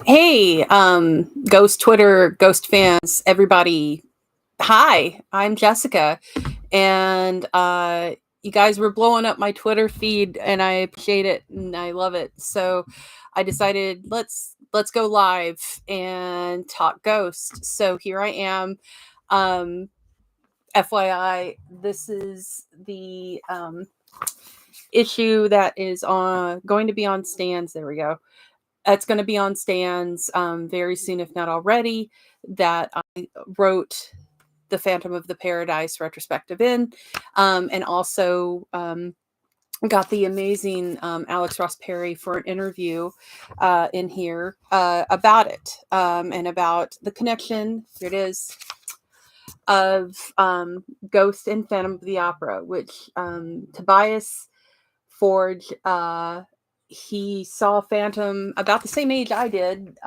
Hey, Ghost Twitter, Ghost fans, everybody. Hi, I'm Jessica, and you guys were blowing up my Twitter feed, and I appreciate it and I love it. So I decided let's go live and talk Ghost. So here I am. Um, FYI, this is the issue that is on going to be on stands. There we go. It's going to be on stands very soon, if not already. That I wrote the Phantom of the Paradise retrospective in, and also got the amazing Alex Ross Perry for an interview in here about it and about the connection. Here it is of Ghost and Phantom of the Opera, which Tobias Forge he saw Phantom about the same age I did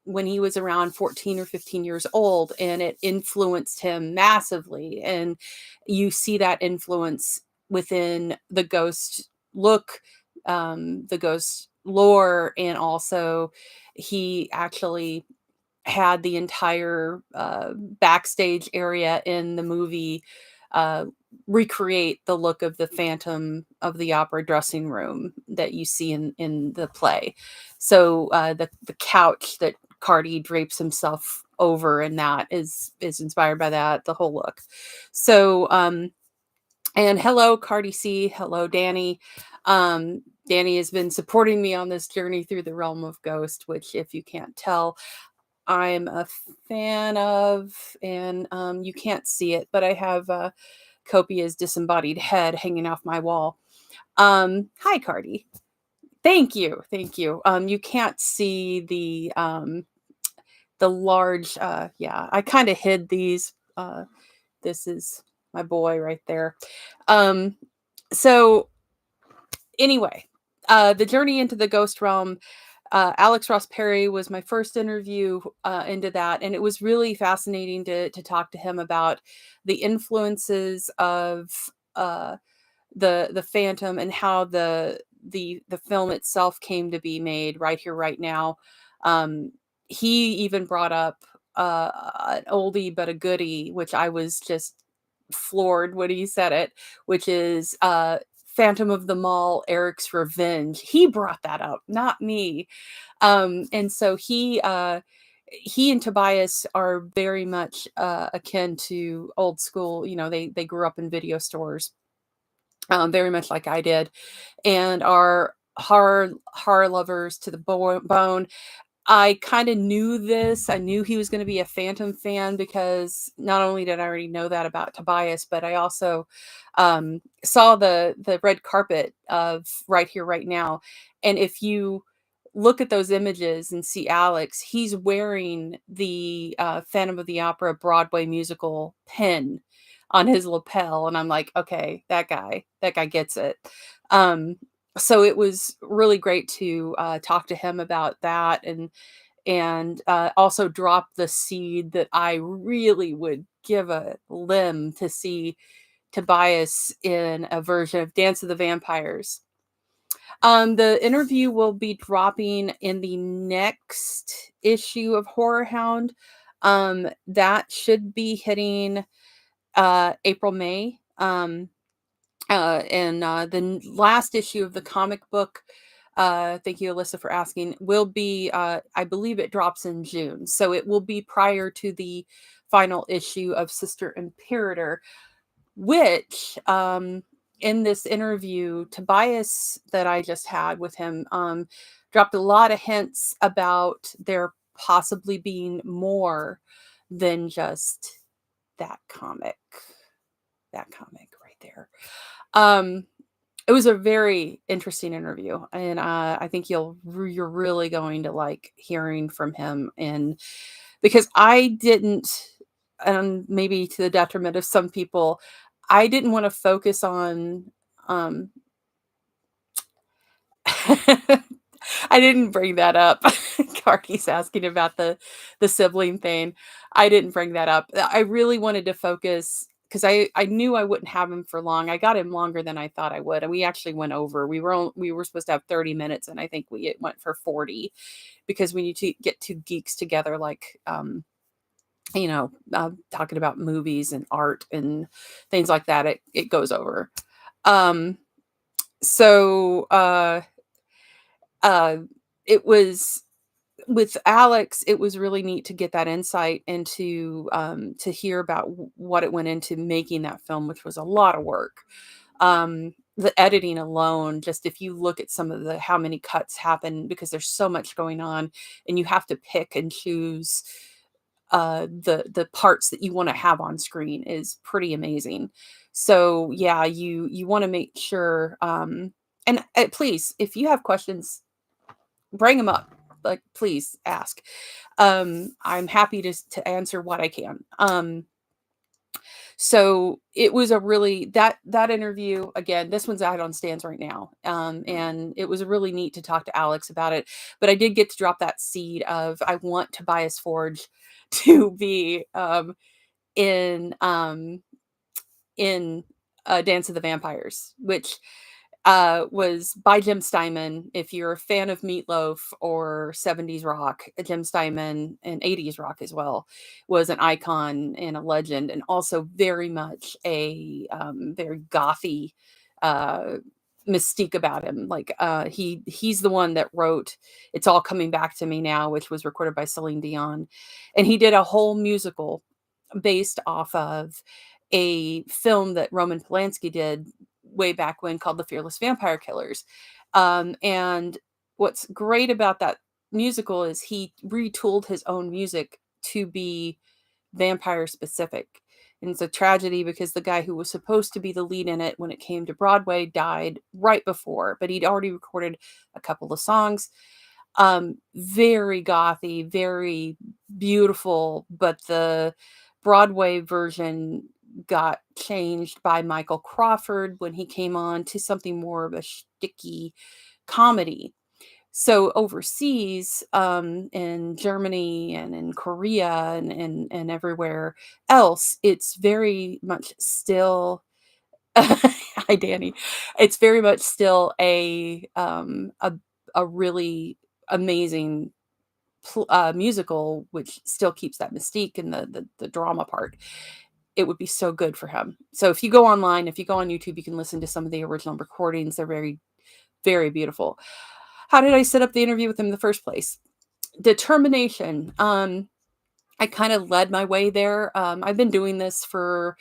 when he was around 14 or 15 years old, and it influenced him massively. And you see that influence within the Ghost look, the Ghost lore, and also he actually had the entire backstage area in the movie uh, recreate the look of the Phantom of the Opera dressing room that you see in the play. So the couch that Cardi drapes himself over, and that is inspired by that, the whole look. So and hello Cardi C, hello Danny. Danny has been supporting me on this journey through the realm of Ghost, which, if you can't tell, I'm a fan of, and you can't see it, but I have Copia's disembodied head hanging off my wall. Hi, Cardi. Thank you, thank you. You can't see the large. Yeah, I kind of hid these. This is my boy right there. Um, so anyway, the journey into the ghost realm. Alex Ross Perry was my first interview into that, and it was really fascinating to talk to him about the influences of the Phantom and how the film itself came to be made right here, right now. He even brought up an oldie but a goodie, which I was just floored when he said it, which is Phantom of the Mall, Eric's Revenge. He brought that up, not me. And so he and Tobias are very much akin to old school. You know, they grew up in video stores, very much like I did, and are horror lovers to the bone. I kind of knew this. I knew he was going to be a Phantom fan because not only did I already know that about Tobias, but I also saw the red carpet of Right Here, Right Now. And if you look at those images and see Alex, he's wearing the Phantom of the Opera Broadway musical pin on his lapel, and I'm like, okay, that guy gets it. Um, so it was really great to talk to him about that, and also drop the seed that I really would give a limb to see Tobias in a version of Dance of the Vampires. The interview will be dropping in the next issue of Horror Hound. That should be hitting April, May. And the last issue of the comic book, thank you, Alyssa, for asking, will be, I believe it drops in June. So it will be prior to the final issue of Sister Imperator, which in this interview, Tobias, that I just had with him, dropped a lot of hints about there possibly being more than just that comic. That comic right there. Um, it was a very interesting interview, and I think you're really going to like hearing from him, and because I didn't, and maybe to the detriment of some people, I didn't want to focus on. Um, I didn't bring that up. Carky's asking about the sibling thing. I didn't bring that up. I really wanted to focus because I knew I wouldn't have him for long. I got him longer than I thought I would, and we actually went over. We were supposed to have 30 minutes, and I think we went for 40 because when you get two geeks together, like talking about movies and art and things like that, it goes over. Um, so it was with Alex, it was really neat to get that insight into to hear about what it went into making that film, which was a lot of work. The editing alone, just if you look at some of the how many cuts happen because there's so much going on, and you have to pick and choose the parts that you want to have on screen is pretty amazing. So yeah, you want to make sure. And please, if you have questions, bring them up. Like, please ask. I'm happy to answer what I can. So it was a really that interview again. This one's out on stands right now, and it was really neat to talk to Alex about it. But I did get to drop that seed of I want Tobias Forge to be in in Dance of the Vampires, which was by Jim Steinman. If you're a fan of Meatloaf or 70s rock, Jim Steinman, and 80s rock as well, was an icon and a legend, and also very much a very gothy mystique about him. Like he's the one that wrote "It's All Coming Back to Me Now," which was recorded by Celine Dion, and he did a whole musical based off of a film that Roman Polanski did way back when called The Fearless Vampire Killers. And what's great about that musical is he retooled his own music to be vampire specific. And it's a tragedy because the guy who was supposed to be the lead in it when it came to Broadway died right before, but he'd already recorded a couple of songs. Very gothy, very beautiful, but the Broadway version got changed by Michael Crawford when he came on to something more of a sticky comedy. So overseas, in Germany and in Korea and everywhere else, it's very much still hi Danny. It's very much still a really amazing musical, which still keeps that mystique and the drama part. It would be so good for him. So if you go online, if you go on YouTube, you can listen to some of the original recordings. They're very, very beautiful. How did I set up the interview with him in the first place? Determination. I kind of led my way there. I've been doing this for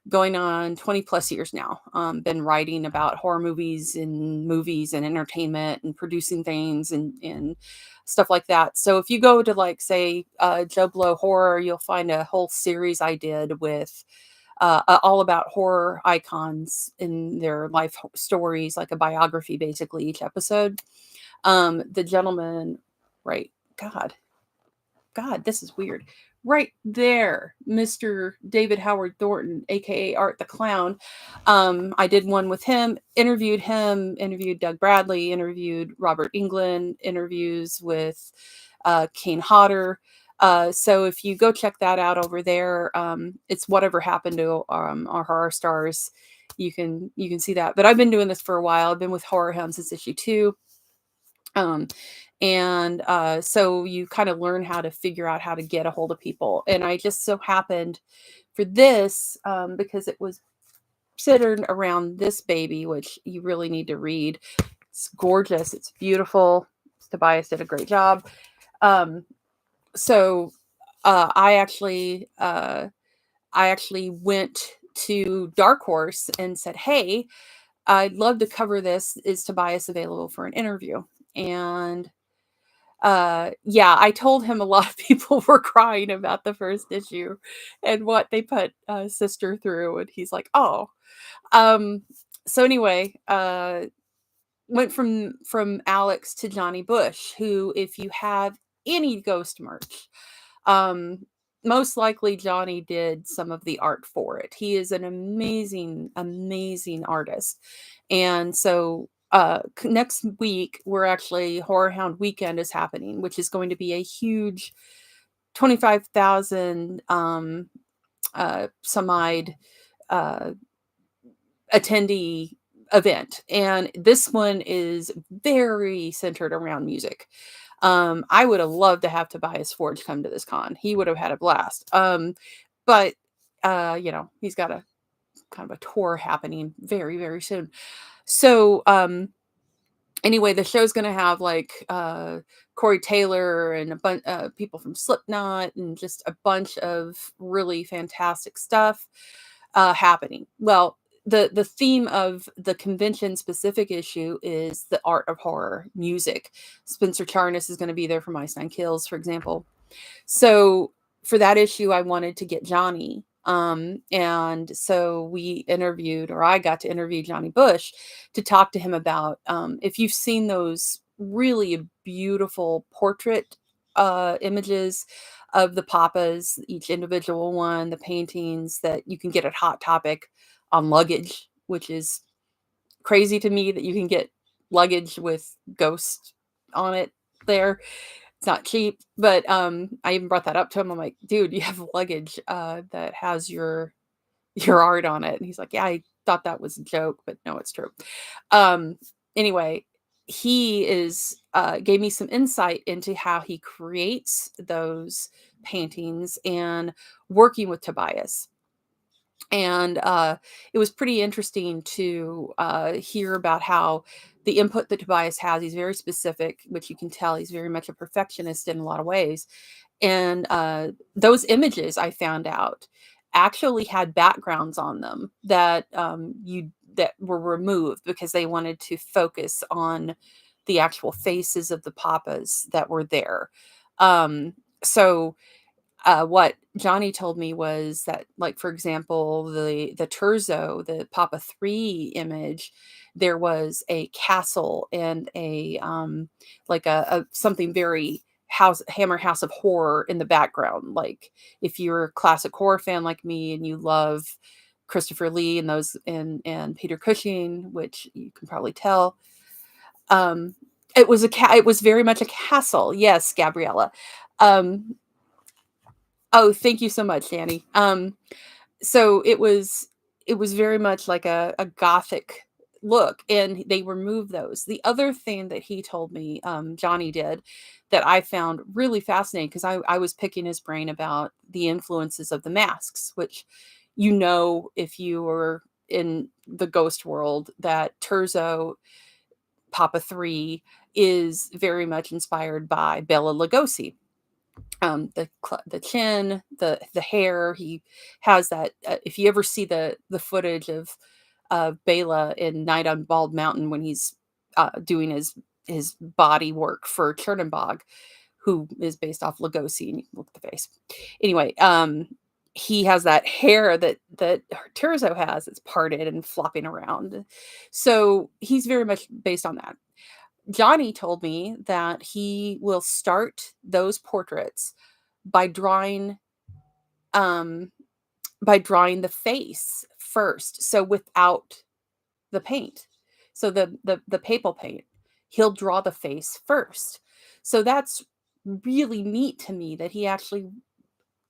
going on 20 plus years now. Been writing about horror movies and entertainment and producing things and stuff like that. So if you go to like say Joe Blow Horror, you'll find a whole series I did with all about horror icons in their life stories, like a biography basically each episode. The gentleman, right? God, this is weird. Right there, Mr. David Howard Thornton, aka Art the Clown. I did one with him, interviewed Doug Bradley, interviewed Robert Englund, interviews with Kane Hodder. So if you go check that out over there, it's Whatever Happened to Our Horror Stars. You can see that. But I've been doing this for a while. I've been with Horror Hound since issue 2. And so you kind of learn how to figure out how to get a hold of people. And I just so happened for this, because it was centered around this baby, which you really need to read. It's gorgeous. It's beautiful. Tobias did a great job. So I actually went to Dark Horse and said, "Hey, I'd love to cover this. Is Tobias available for an interview?" And yeah, I told him a lot of people were crying about the first issue and what they put sister through, and he's like, "Oh." So anyway, went from Alex to Jonny Bush, who, if you have any Ghost merch, um, most likely Jonny did some of the art for it. He is an amazing, amazing artist. And so next week, we're actually Horror Hound Weekend is happening, which is going to be a huge 25,000 some-eyed attendee event, and this one is very centered around music. I would have loved to have Tobias Forge come to this con. He would have had a blast. But he's got a kind of a tour happening very, very soon. So anyway, the show's going to have like Corey Taylor and a bunch people from Slipknot and just a bunch of really fantastic stuff happening. Well, the theme of the convention specific issue is the art of horror music. Spencer Charnas is going to be there from Ice Nine Kills, for example. So for that issue, I wanted to get Jonny. And so we interviewed, or I got to interview Jonny Bush to talk to him about if you've seen those really beautiful portrait images of the Papas, each individual one, the paintings that you can get at Hot Topic on luggage, which is crazy to me that you can get luggage with ghosts on it there. It's not cheap, but I even brought that up to him. I'm like, dude, you have luggage that has your art on it. And he's like, yeah, I thought that was a joke, but no, it's true. Anyway, he gave me some insight into how he creates those paintings and working with Tobias. And it was pretty interesting to hear about how the input that Tobias has, he's very specific, which you can tell he's very much a perfectionist in a lot of ways. And those images, I found out, actually had backgrounds on them that that were removed because they wanted to focus on the actual faces of the Papas that were there. So what Jonny told me was that, like, for example, the Terzo, the Papa 3 image, there was a castle and a like a something very Hammer House of Horror in the background. Like if you're a classic horror fan like me and you love Christopher Lee and those and Peter Cushing, which you can probably tell, it was very much a castle. Yes, Gabriella. Oh, thank you so much, Danny. So it was very much like a gothic look, and they removed those. The other thing that he told me, Jonny did, that I found really fascinating, because I was picking his brain about the influences of the masks, which, if you were in the ghost world, that Terzo Papa 3 is very much inspired by Bela Lugosi. The chin, the hair, he has that. If you ever see the footage of Bela in Night on Bald Mountain when he's doing his body work for Chernenbog, who is based off Lugosi, and you can look at the face. Anyway, he has that hair that Terzo has. It's parted and flopping around. So he's very much based on that. Jonny told me that he will start those portraits by drawing the face first, so without the paint. So the papal paint, he'll draw the face first. So that's really neat to me, that he actually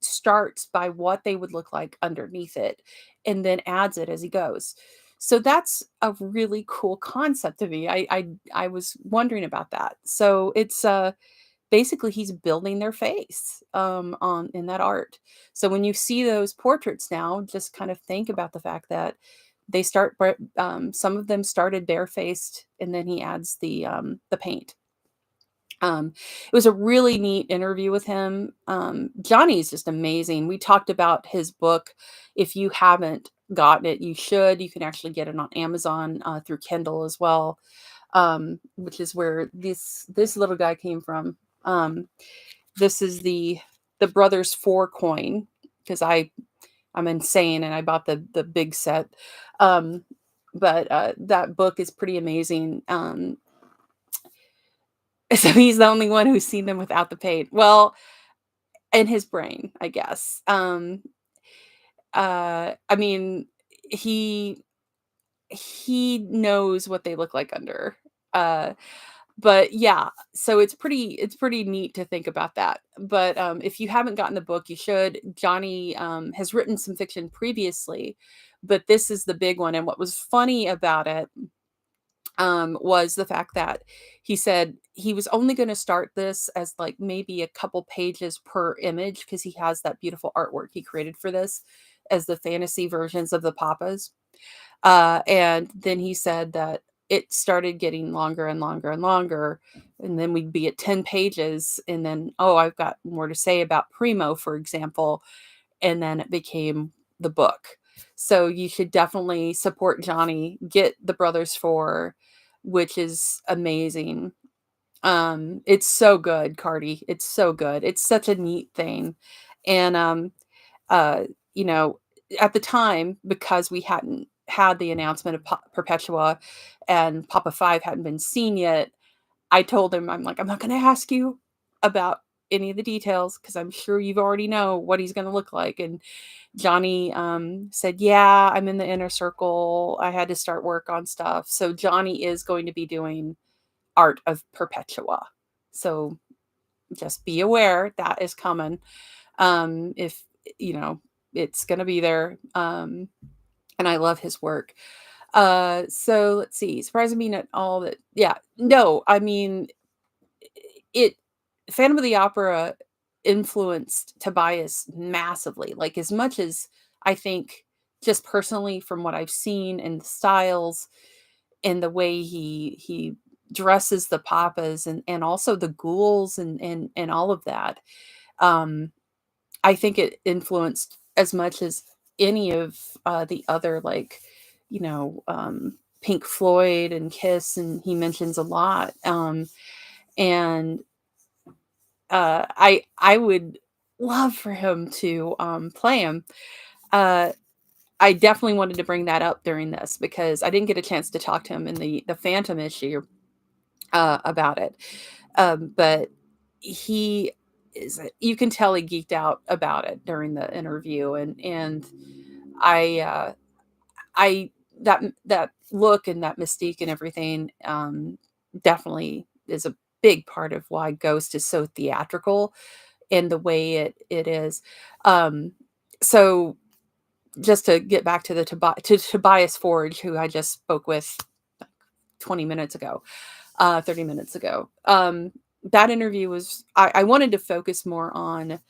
starts by what they would look like underneath it and then adds it as he goes. So that's a really cool concept to me. I was wondering about that. So it's basically he's building their face on in that art. So when you see those portraits now, just kind of think about the fact that they start some of them started barefaced, and then he adds the paint. It was a really neat interview with him. Jonny is just amazing. We talked about his book. If you haven't gotten it, you should. You can actually get it on Amazon through Kindle as well, which is where this little guy came from. This is the Brothers 4 coin, because I'm insane and I bought the big set. But that book is pretty amazing. So he's the only one who's seen them without the paint. Well, in his brain, I guess. I mean, he knows what they look like under. But yeah, so it's pretty neat to think about that. But if you haven't gotten the book, you should. Jonny has written some fiction previously, but this is the big one. And what was funny about it was the fact that he said he was only going to start this as like maybe a couple pages per image because he has that beautiful artwork he created for this as the fantasy versions of the papas. And then he said that it started getting longer and longer and longer. And then we'd be at 10 pages. And then, oh, I've got more to say about Primo, for example. And then it became the book. So you should definitely support Jonny. Get the Brothers 4, which is amazing. It's so good, Cardi. It's so good. It's such a neat thing. And uh, you know, at the time, because we hadn't had the announcement of Perpetua and Papa 5 hadn't been seen yet, I told him, I'm like, I'm not going to ask you about any of the details because I'm sure you've already know what he's going to look like. And Jonny said, yeah, I'm in the inner circle. I had to start work on stuff. So Jonny is going to be doing art of Perpetua. So just be aware that is coming. If, you know, it's going to be there. And I love his work. So let's see. Surprising me at all that. Yeah. No, I mean, it Phantom of the Opera influenced Tobias massively. Like as much as I think just personally from what I've seen and the styles and the way he dresses the papas and also the ghouls and all of that. Um I think it influenced as much as any of the other like, Pink Floyd and Kiss, and he mentions a lot. And I would love for him to play him. Uh, I definitely wanted to bring that up during this because I didn't get a chance to talk to him in the Phantom issue about it. But he is, you can tell he geeked out about it during the interview, and I I that look and that mystique and everything definitely is a big part of why Ghost is so theatrical in the way it is. Um, so just to get back to to Tobias Forge, who I just spoke with 20 minutes ago, 30 minutes ago. That interview was, I wanted to focus more on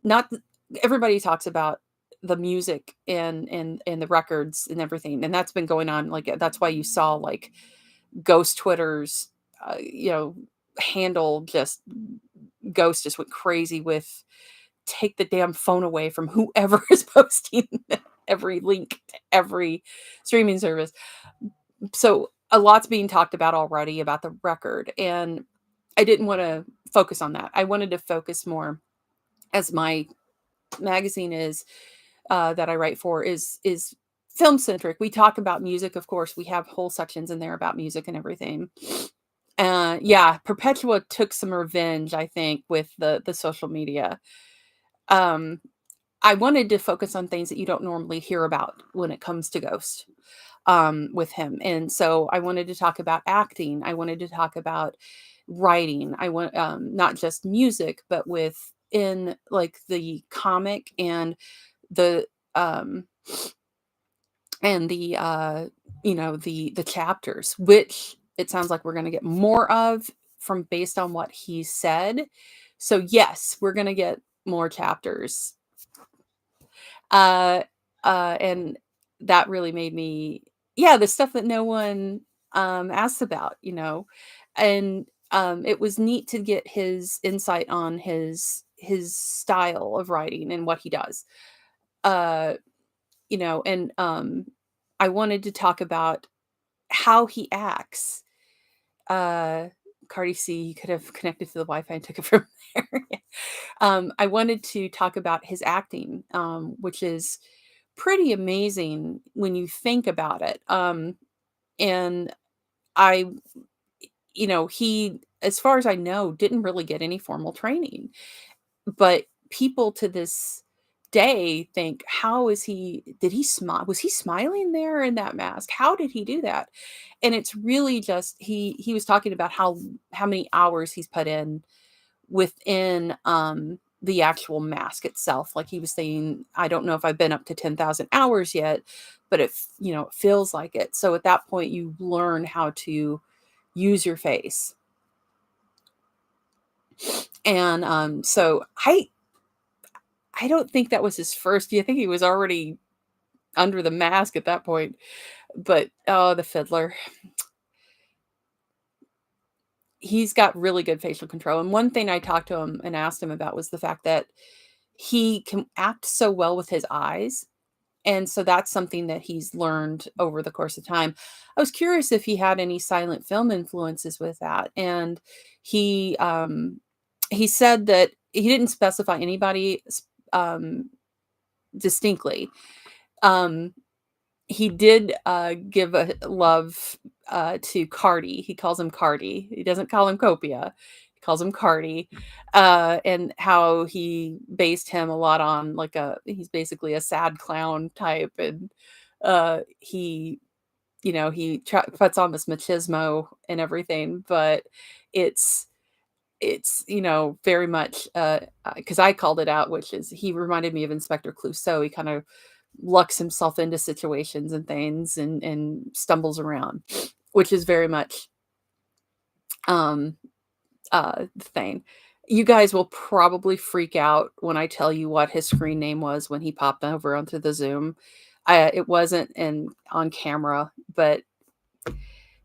not, everybody talks about the music and the records and everything. And that's been going on. Like, that's why you saw like Ghost Twitter's, handle just, Ghost just went crazy with take the damn phone away from whoever is posting every link to every streaming service. So a lot's being talked about already about the record, and I didn't want to focus on that. I wanted to focus more, as my magazine is that I write for is film centric. We talk about music, of course. We have whole sections in there about music and everything. Yeah, Perpetua took some revenge, I think, with the social media. I wanted to focus on things that you don't normally hear about when it comes to Ghost with him. And so I wanted to talk about acting. I wanted to talk about writing. I want not just music, but within like the comic the um and the chapters, which it sounds like we're going to get more of from based on what he said. So yes, we're going to get more chapters. Uh, and that really made me, yeah, the stuff that no one asked about, and it was neat to get his insight on his style of writing and what he does. Uh, and I wanted to talk about how he acts. Uh, Cardi C, you could have connected to the Wi-Fi and took it from there. I wanted to talk about his acting, which is pretty amazing when you think about it. And I, he, as far as I know, didn't really get any formal training, but people to this day think, how is did he smile? Was he smiling there in that mask? How did he do that? And it's really just, he was talking about how many hours he's put in within, the actual mask itself. Like he was saying, I don't know if I've been up to 10,000 hours yet, but it feels like it. So at that point, you learn how to use your face. And so I don't think that was his first. Do you think he was already under the mask at that point? But oh, the fiddler. He's got really good facial control. And one thing I talked to him and asked him about was the fact that he can act so well with his eyes. And so that's something that he's learned over the course of time. I was curious if he had any silent film influences with that. And he said that he didn't specify anybody distinctly. He did give a love to Cardi. He calls him Cardi. He doesn't call him Copia. He calls him Cardi. And how he based him a lot on he's basically a sad clown type. And he puts on this machismo and everything, but it's very much because I called it out, which is he reminded me of Inspector Clouseau. He kind of lucks himself into situations and things and stumbles around, which is very much the thing. You guys will probably freak out when I tell you what his screen name was when he popped over onto the Zoom. It wasn't on camera, but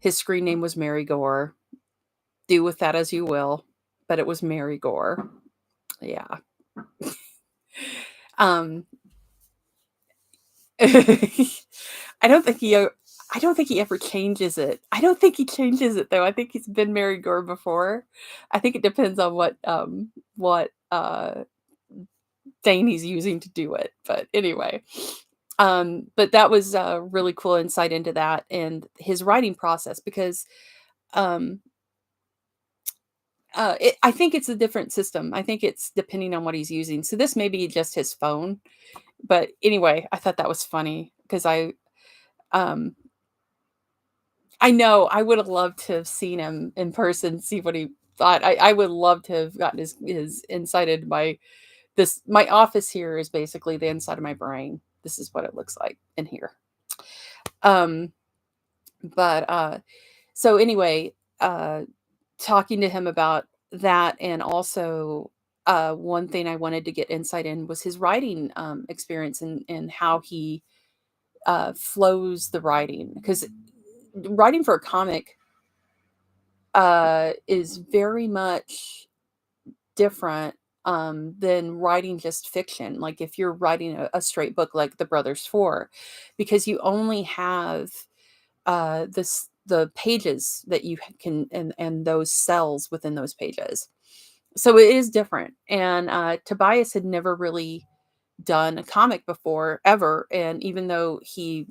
his screen name was Mary Gore. Do with that as you will, but it was Mary Gore. Yeah. I don't think he ever changes it. I don't think he changes it though. I think he's been Mary Gore before. I think it depends on what thing he's using to do it. But anyway, but that was a really cool insight into that and his writing process because I think it's a different system. I think it's depending on what he's using. So this may be just his phone. But anyway, I thought that was funny because I know I would have loved to have seen him in person, see what he thought. I would love to have gotten his insight into my office here is basically the inside of my brain. This is what it looks like in here. But so anyway, talking to him about that, and also one thing I wanted to get insight in was his writing experience and how he flows the writing, because writing for a comic is very much different than writing just fiction. Like if you're writing a straight book like The Brothers Four, because you only have the pages that you can and those cells within those pages. So it is different. And Tobias had never really done a comic before ever, and even though he'd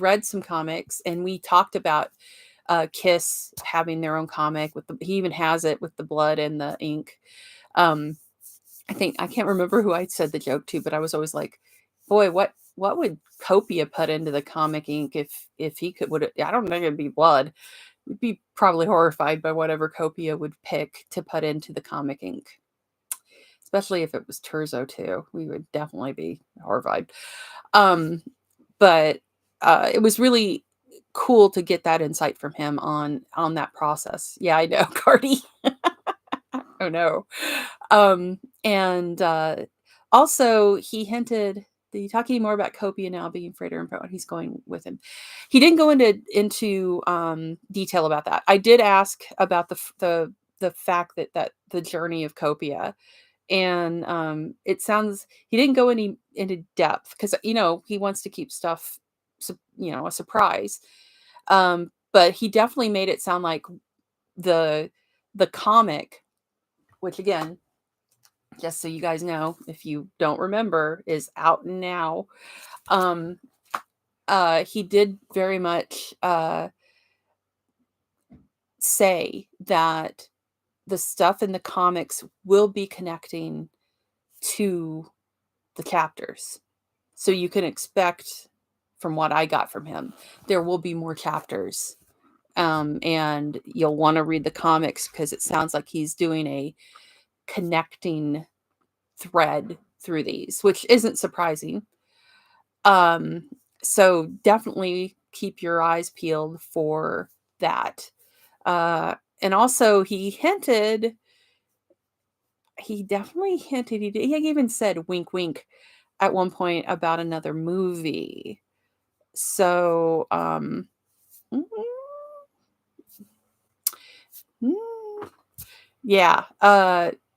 read some comics, and we talked about Kiss having their own comic he even has it with the blood and the ink. I can't remember who I said the joke to, but I was always like, boy, what would Copia put into the comic ink if he could? I don't think it'd be blood. We'd be probably horrified by whatever Copia would pick to put into the comic ink. Especially if it was Terzo too. We would definitely be horrified. But it was really cool to get that insight from him on that process. Yeah, I know, Cardi. Oh no. And also he hinted, did he talk any more about Copia now being freighter and what he's going with him? He didn't go into detail about that. I did ask about the fact that the journey of Copia. And it sounds he didn't go into depth because he wants to keep stuff a surprise. But he definitely made it sound like the comic, which again, just so you guys know, if you don't remember, is out now. He did very much say that the stuff in the comics will be connecting to the chapters. So you can expect, from what I got from him, there will be more chapters. And you'll want to read the comics because it sounds like he's doing a connecting thread through these, which isn't surprising. So definitely keep your eyes peeled for that. And also he definitely hinted, he even said wink, wink at one point about another movie. So, mm, mm, yeah,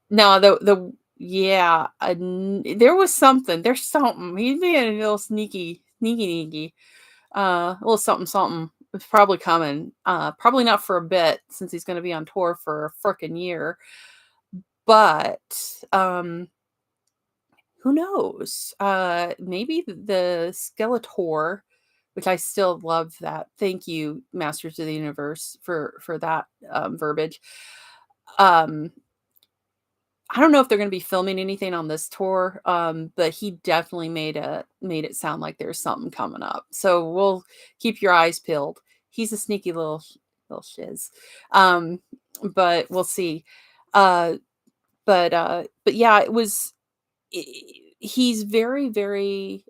no, yeah, there was something, there's something. He's being a little sneaky. A little something, something. It's probably coming. Probably not for a bit since he's going to be on tour for a frickin' year. But who knows? Maybe the Skeletor, which I still love that. Thank you, Masters of the Universe, for that verbiage. I don't know if they're going to be filming anything on this tour, but he definitely made it sound like there's something coming up. So we'll keep your eyes peeled. He's a sneaky little shiz, but we'll see. Uh, but yeah, it was. He's very very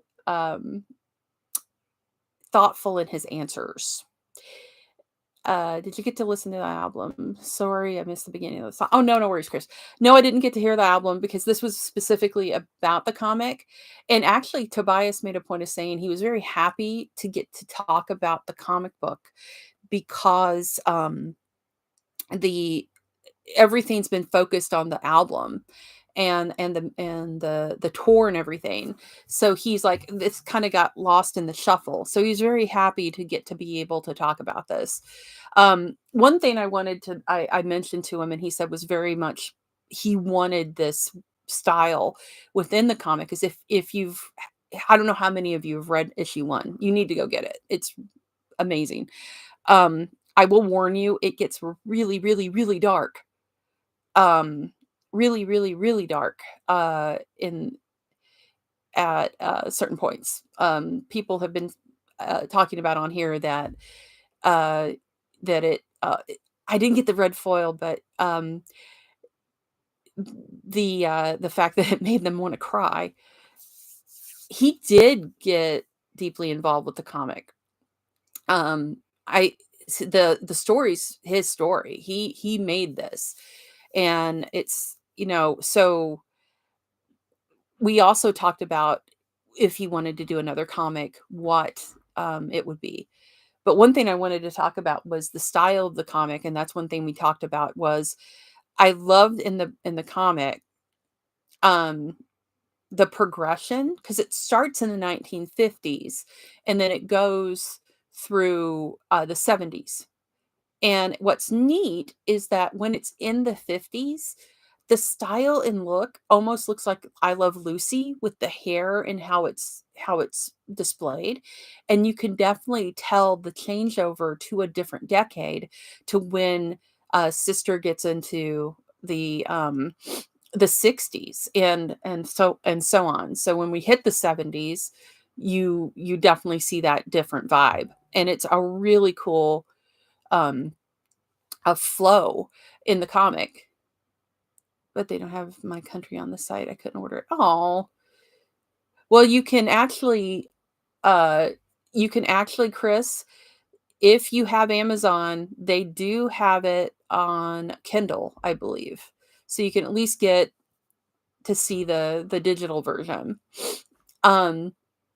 thoughtful in his answers. Did you get to listen to the album? Sorry, I missed the beginning of the song. Oh, no, no worries, Chris. No, I didn't get to hear the album because this was specifically about the comic. And actually, Tobias made a point of saying he was very happy to get to talk about the comic book because the everything's been focused on the album and the tour and everything. So he's like, this kind of got lost in the shuffle. So he's very happy to get to be able to talk about this. One thing I mentioned to him and he said was very much he wanted this style within the comic. Because if you've I don't know how many of you have read issue 1. You need to go get it. It's amazing. I will warn you, it gets really, really, really dark. Really, really, really dark in at certain points. People have been talking about on here that uh, that I didn't get the red foil, but the fact that it made them want to cry. He did get deeply involved with the comic. Um, I the story's his story. He made this, and it's so we also talked about if he wanted to do another comic, what it would be. But one thing I wanted to talk about was the style of the comic, and that's one thing we talked about was I loved in the comic um, the progression because it starts in the 1950s and then it goes through the 70s. And what's neat is that when it's in the 50s, the style and look almost looks like I Love Lucy with the hair and how it's displayed, and you can definitely tell the changeover to a different decade to when, Sister gets into the 60s and so on. So when we hit the 70s, you definitely see that different vibe, and it's a really cool, um, flow in the comic. But they don't have my country on the site. I couldn't order it. Oh, well, uh, Chris, if you have Amazon, they do have it on Kindle, I believe. So you can at least get to see the digital version. Um,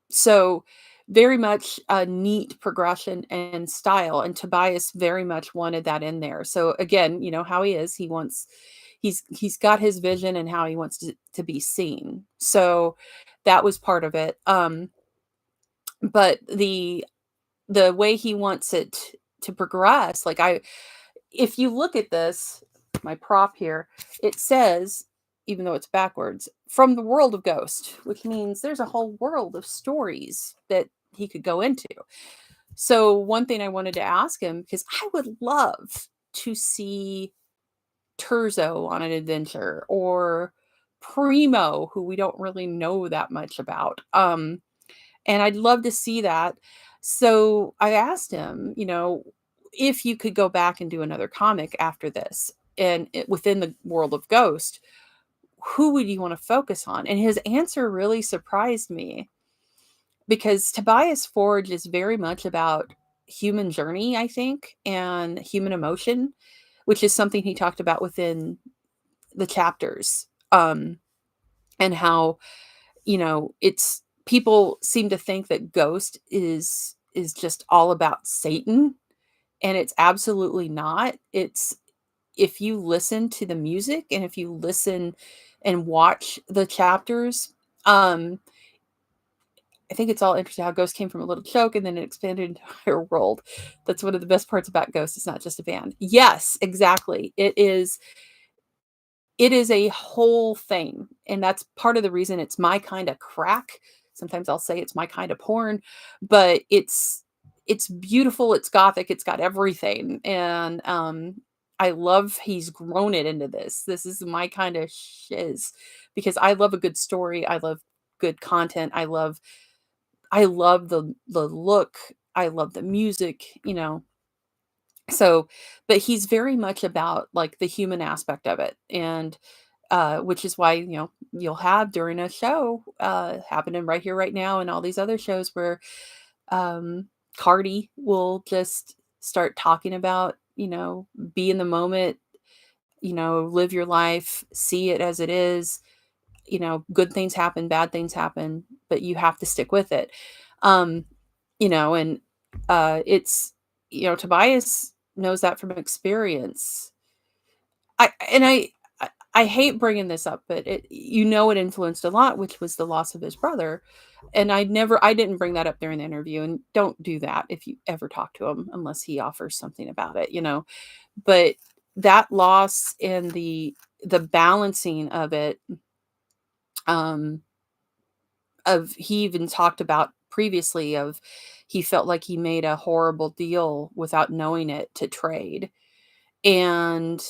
so very much a neat progression and style, and Tobias very much wanted that in there. So again, you know how he is. He's got his vision and how he wants to be seen. So that was part of it. But the way he wants it to progress, like if you look at this, my prop here, it says, even though it's backwards, from the world of Ghost, which means there's a whole world of stories that he could go into. So one thing I wanted to ask him, because I would love to see Terzo on an adventure or Primo, who we don't really know that much about. And I'd love to see that. So I asked him, if you could go back and do another comic after this and within the world of Ghost, who would you want to focus on? And his answer really surprised me, because Tobias Forge is very much about human journey, I think, and human emotion, which is something he talked about within the chapters. And how, it's people seem to think that Ghost is just all about Satan, and it's absolutely not. It's, if you listen to the music and if you listen and watch the chapters, I think it's all interesting how Ghost came from a little joke and then it expanded into a entire world. That's one of the best parts about Ghost. It's not just a band. Yes, exactly. It is a whole thing, and that's part of the reason it's my kind of crack. Sometimes I'll say it's my kind of porn, but it's beautiful, it's gothic, it's got everything, and, I love he's grown it into this. This is my kind of shiz, because I love a good story, I love good content, I love the look, I love the music. So, but he's very much about, like, the human aspect of it, and, which is why, you'll have during a show, happening right here, right now, and all these other shows where, Cardi will just start talking about, be in the moment, live your life, see it as it is, good things happen, bad things happen, but you have to stick with it. Um, and it's, Tobias knows that from experience. I and I I hate bringing this up, but it influenced a lot, which was the loss of his brother. And I didn't bring that up during the interview, and don't do that if you ever talk to him unless he offers something about it. But that loss and the balancing of it, um of he even talked about previously of he felt like he made a horrible deal without knowing it to trade. And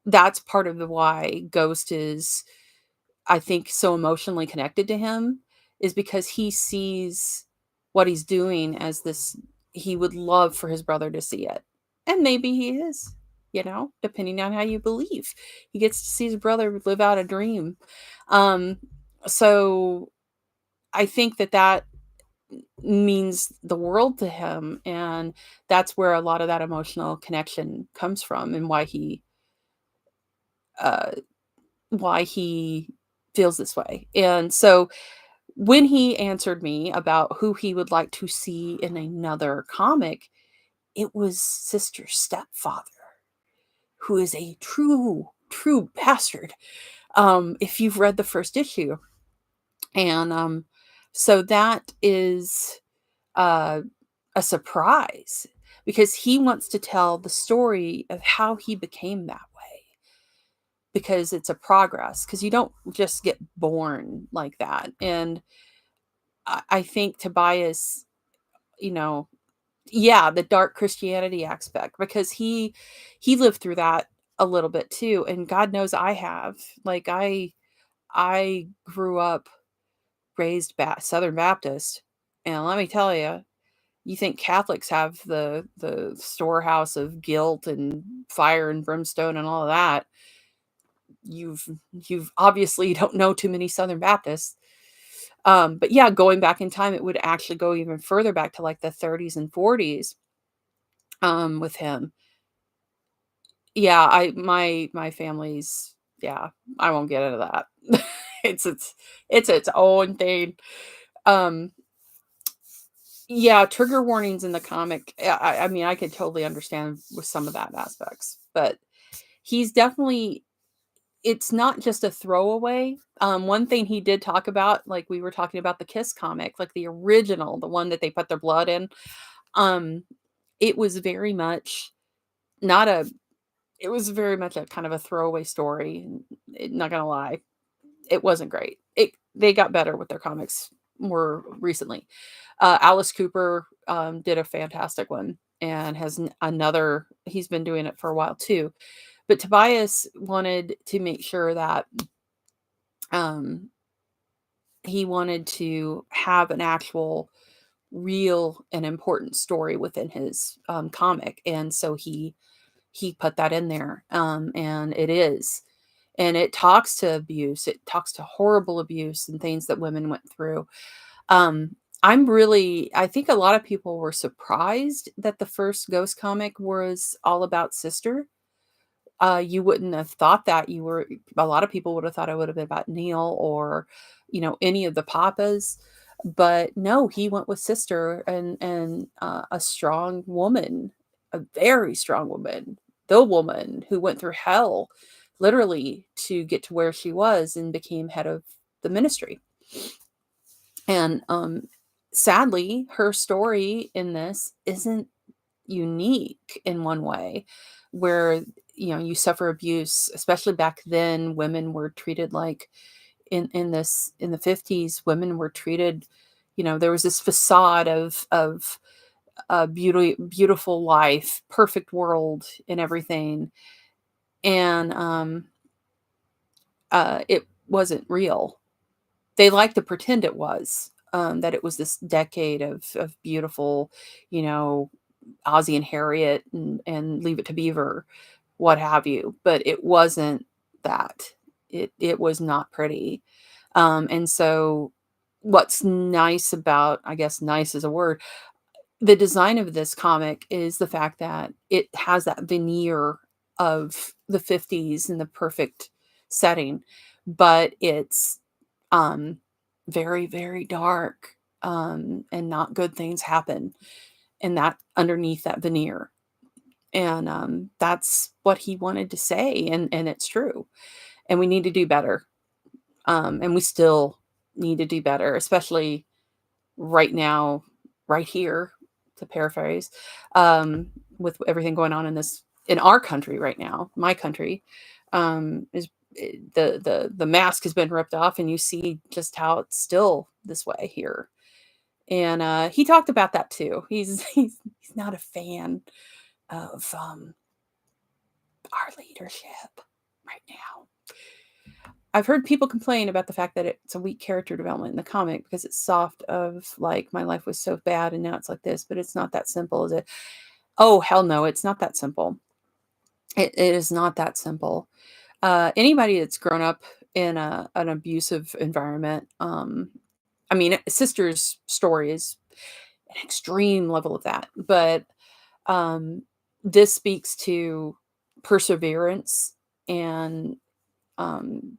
that's part of the why Ghost is, I think, so emotionally connected to him, is because he sees what he's doing as this, he would love for his brother to see it. And maybe he is, depending on how you believe. He gets to see his brother live out a dream. Um, so I think that means the world to him, and that's where a lot of that emotional connection comes from, and uh, why he feels this way. And so when he answered me about who he would like to see in another comic, it was Sister Stepfather, who is a true bastard. If you've read the first issue. And so that is uh a surprise, because he wants to tell the story of how he became that way, because it's a progress, because you don't just get born like that. And I think Tobias, you know, yeah, the dark Christianity aspect, because he lived through that a little bit too, and God knows I have. Like I grew up raised Southern Baptist, and let me tell you, you think Catholics have the storehouse of guilt and fire and brimstone and all of that. You've obviously don't know too many Southern Baptists. But yeah, going back in time, it would actually go even further back to like the 30s and 40s, with him. Yeah, my family's, yeah, I won't get into that. It's it's its own thing. Um, yeah, trigger warnings in the comic. I mean, I could totally understand with some of that aspects, but he's definitely, it's not just a throwaway. One thing he did talk about, like we were talking about the Kiss comic, like the original, the one that they put their blood in. Um, it was very much not a. It was very much a kind of a throwaway story. Not gonna lie, it wasn't great. They got better with their comics more recently. Alice Cooper did a fantastic one, and has another. He's been doing it for a while too. But Tobias wanted to make sure that um, he wanted to have an actual, real, and important story within his comic, and so he put that in there, and it is. and it talks to abuse. It talks to horrible abuse and things that women went through. Um, I think a lot of people were surprised that the first Ghost comic was all about Sister. You wouldn't have thought that. A lot of people would have thought it would have been about Neil or, any of the Papas. But no, he went with Sister and a strong woman, a very strong woman, the woman who went through hell literally to get to where she was and became head of the ministry. And sadly, her story in this isn't unique in one way, where you suffer abuse. Especially back then, women were treated like, in the 50s, women were treated, there was this facade of a beautiful life, perfect world and everything, and it wasn't real. They like to pretend it was, that it was this decade of beautiful, you know, Ozzie and Harriet and Leave It to Beaver, what have you, but it wasn't that. It was not pretty. And so what's nice about, I guess nice is a word, the design of this comic is the fact that it has that veneer of the 50s and the perfect setting, but it's um very, very dark, and not good things happen and that underneath that veneer. And that's what he wanted to say, and it's true. And we need to do better. And we still need to do better, especially right now, right here, to paraphrase, with everything going on in our country right now, my country, is the mask has been ripped off, and you see just how it's still this way here. And he talked about that too. He's not a fan of our leadership right now. I've heard people complain about the fact that it's a weak character development in the comic because it's soft of like, my life was so bad and now it's like this, but it's not that simple, is it? Oh, hell no, it's not that simple. It is not that simple. Anybody that's grown up in an abusive environment, I mean, Sister's story is an extreme level of that, but um, this speaks to perseverance and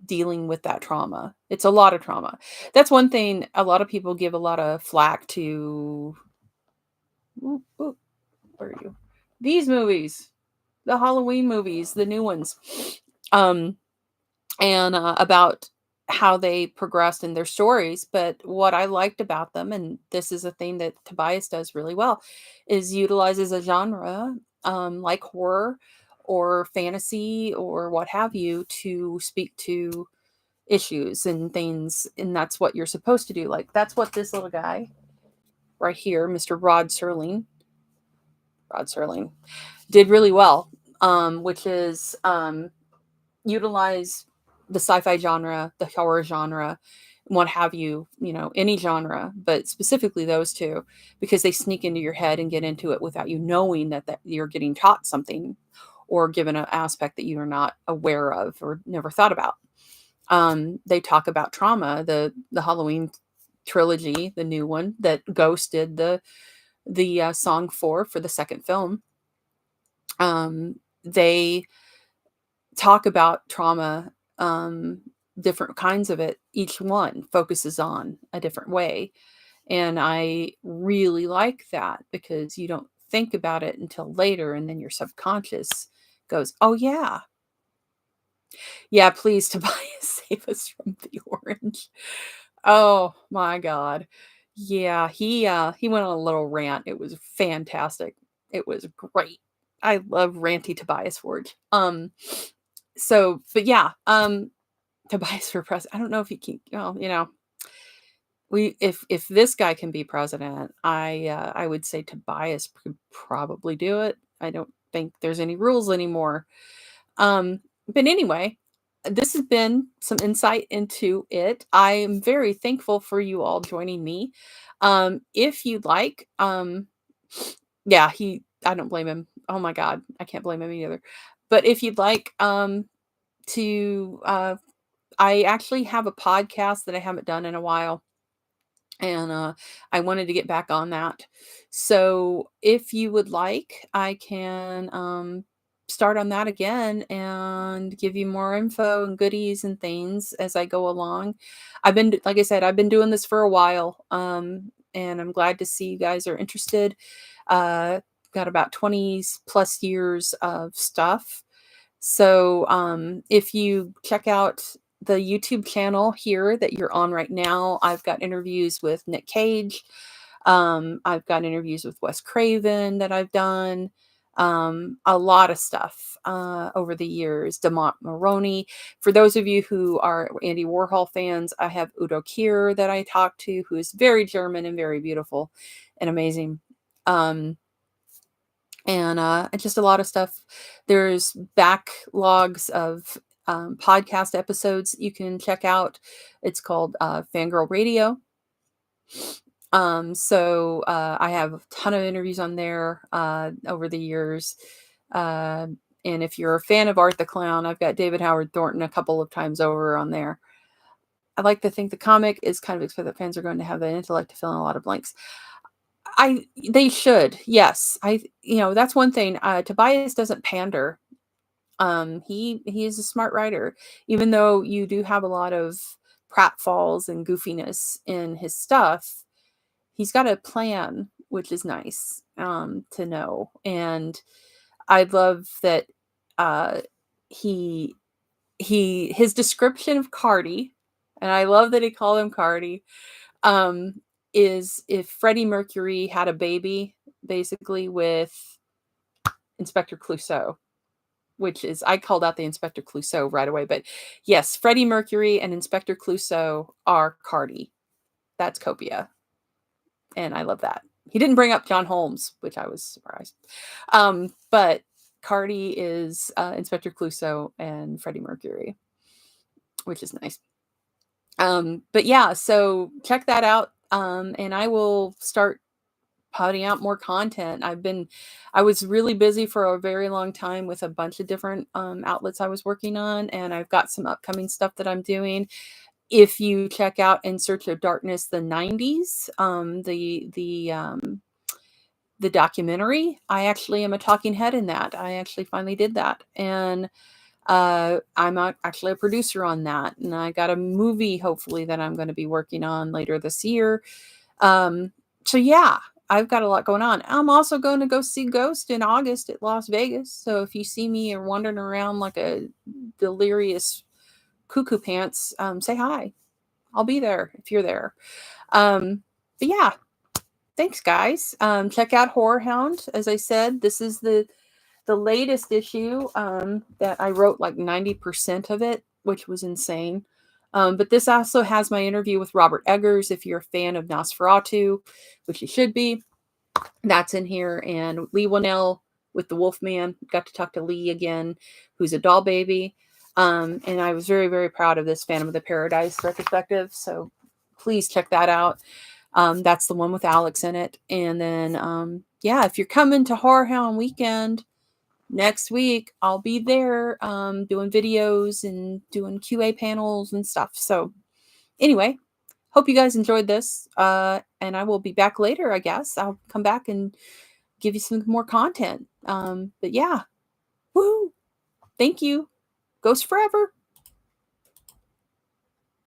dealing with that trauma. It's a lot of trauma. That's one thing a lot of people give a lot of flack to. Ooh, ooh, where are you? These movies, the Halloween movies, the new ones, um, and about how they progressed in their stories. But what I liked about them, and this is a thing that Tobias does really well, is utilizes a genre, like horror or fantasy or what have you, to speak to issues and things, and that's what you're supposed to do. Like, that's what this little guy right here, Mr. Rod Serling did really well, which is utilize the sci-fi genre, the horror genre, what have you, any genre, but specifically those two, because they sneak into your head and get into it without you knowing that you're getting taught something or given an aspect that you are not aware of or never thought about. They talk about trauma. The Halloween trilogy, the new one that Ghost did the song for the second film. They talk about trauma, different kinds of it. Each one focuses on a different way, and I really like that because you don't think about it until later, and then your subconscious goes, "Oh yeah, yeah, please, Tobias, save us from the orange." Oh my god. Yeah, he went on a little rant. It was fantastic. It was great. I love ranty Tobias Forge. But yeah, Tobias for president. I don't know if he can, well, we if this guy can be president, I would say Tobias could probably do it. I don't think there's any rules anymore. But anyway, this has been some insight into it. I am very thankful for you all joining me. If you'd like, yeah, I don't blame him. Oh my God, I can't blame him either. But if you'd like, I actually have a podcast that I haven't done in a while, and I wanted to get back on that. So if you would like, I can start on that again and give you more info and goodies and things as I go along. Like I said, I've been doing this for a while, and I'm glad to see you guys are interested. Got about 20 plus years of stuff. So if you check out the YouTube channel here that you're on right now, I've got interviews with Nick Cage. I've got interviews with Wes Craven that I've done. A lot of stuff over the years. Demont Maroney. For those of you who are Andy Warhol fans, I have Udo Kier that I talk to, who is very German and very beautiful and amazing. And just a lot of stuff. There's backlogs of podcast episodes you can check out. It's called Fangirl Radio. I have a ton of interviews on there over the years. And if you're a fan of Art the Clown, I've got David Howard Thornton a couple of times over on there. I like to think the comic is kind of expect that fans are going to have the intellect to fill in a lot of blanks. They should, yes. That's one thing. Tobias doesn't pander. He is a smart writer, even though you do have a lot of pratfalls and goofiness in his stuff. He's got a plan, which is nice to know. And I love that his description of Cardi, and I love that he called him Cardi, is if Freddie Mercury had a baby, basically, with Inspector Clouseau, which is, I called out the Inspector Clouseau right away. But yes, Freddie Mercury and Inspector Clouseau are Cardi. That's Copia. And I love that. He didn't bring up John Holmes, which I was surprised. But Cardi is Inspector Clouseau and Freddie Mercury, which is nice. But yeah, so check that out. And I will start putting out more content. I was really busy for a very long time with a bunch of different outlets I was working on, and I've got some upcoming stuff that I'm doing. If you check out In Search of Darkness, the 90s, the documentary, I actually am a talking head in that. I actually finally did that. And I'm actually a producer on that. And I got a movie, hopefully, that I'm going to be working on later this year. So yeah, I've got a lot going on. I'm also going to go see Ghost in August at Las Vegas. So if you see me or wandering around like a delirious cuckoo pants, say hi. I'll be there if you're there. But yeah, thanks, guys. Check out Horror Hound. As I said, this is the latest issue that I wrote like 90% of it, which was insane. But this also has my interview with Robert Eggers. If you're a fan of Nosferatu, which you should be, that's in here. And Lee Winnell with the Wolfman. Got to talk to Lee again, who's a doll baby. And I was very, very proud of this Phantom of the Paradise retrospective. So please check that out. That's the one with Alex in it. And then, yeah, if you're coming to Horror Hound Weekend next week, I'll be there doing videos and doing QA panels and stuff. So anyway, hope you guys enjoyed this. And I will be back later, I guess. I'll come back and give you some more content. But yeah, woohoo! Thank you. Ghost forever.